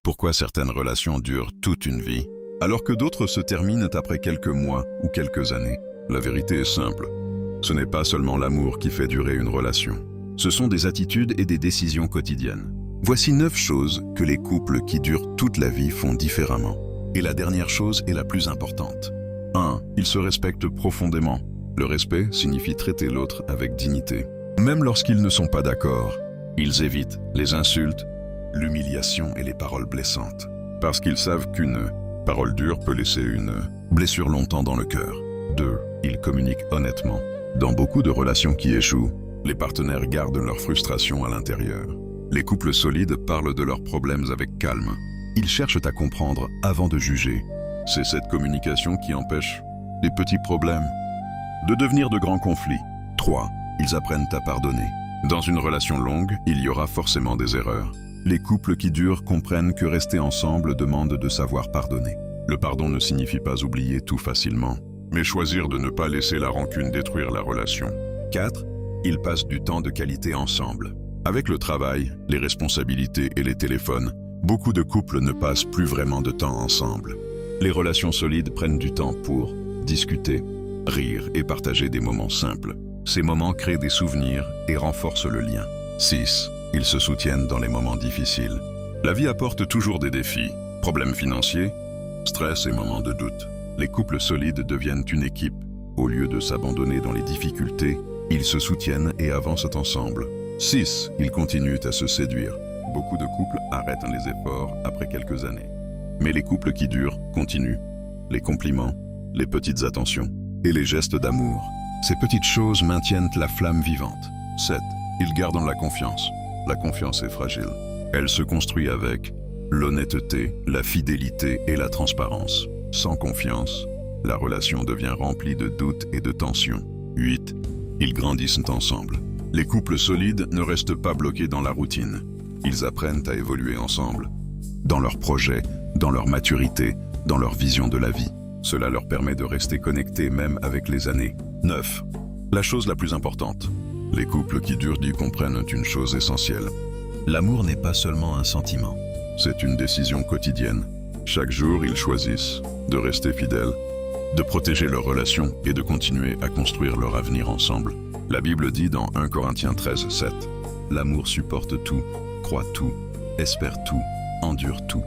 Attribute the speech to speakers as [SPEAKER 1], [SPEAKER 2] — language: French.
[SPEAKER 1] Pourquoi certaines relations durent toute une vie, alors que d'autres se terminent après quelques mois ou quelques années? La vérité est simple. Ce n'est pas seulement l'amour qui fait durer une relation. Ce sont des attitudes et des décisions quotidiennes. Voici 9 choses que les couples qui durent toute la vie font différemment. Et la dernière chose est la plus importante. 1. Ils se respectent profondément. Le respect signifie traiter l'autre avec dignité. Même lorsqu'ils ne sont pas d'accord, ils évitent les insultes, l'humiliation et les paroles blessantes. Parce qu'ils savent qu'une parole dure peut laisser une blessure longtemps dans le cœur. 2. Ils communiquent honnêtement. Dans beaucoup de relations qui échouent, les partenaires gardent leur frustration à l'intérieur. Les couples solides parlent de leurs problèmes avec calme. Ils cherchent à comprendre avant de juger. C'est cette communication qui empêche les petits problèmes de devenir de grands conflits. 3. Ils apprennent à pardonner. Dans une relation longue, il y aura forcément des erreurs. Les couples qui durent comprennent que rester ensemble demande de savoir pardonner. Le pardon ne signifie pas oublier tout facilement, mais choisir de ne pas laisser la rancune détruire la relation. 4. Ils passent du temps de qualité ensemble. Avec le travail, les responsabilités et les téléphones, beaucoup de couples ne passent plus vraiment de temps ensemble. Les relations solides prennent du temps pour discuter, rire et partager des moments simples. Ces moments créent des souvenirs et renforcent le lien. 6. Ils se soutiennent dans les moments difficiles. La vie apporte toujours des défis, problèmes financiers, stress et moments de doute. Les couples solides deviennent une équipe. Au lieu de s'abandonner dans les difficultés, ils se soutiennent et avancent ensemble. 6. Ils continuent à se séduire. Beaucoup de couples arrêtent les efforts après quelques années. Mais les couples qui durent continuent. Les compliments, les petites attentions et les gestes d'amour. Ces petites choses maintiennent la flamme vivante. 7. Ils gardent la confiance. La confiance est fragile. Elle se construit avec l'honnêteté, la fidélité et la transparence. Sans confiance, la relation devient remplie de doutes et de tensions. 8. Ils grandissent ensemble. Les couples solides ne restent pas bloqués dans la routine. Ils apprennent à évoluer ensemble, dans leurs projets, dans leur maturité, dans leur vision de la vie. Cela leur permet de rester connectés même avec les années. 9. La chose la plus importante. Les couples qui durent comprennent une chose essentielle. L'amour n'est pas seulement un sentiment. C'est une décision quotidienne. Chaque jour, ils choisissent de rester fidèles, de protéger leur relation et de continuer à construire leur avenir ensemble. La Bible dit dans 1 Corinthiens 13, 7 « L'amour supporte tout, croit tout, espère tout, endure tout. »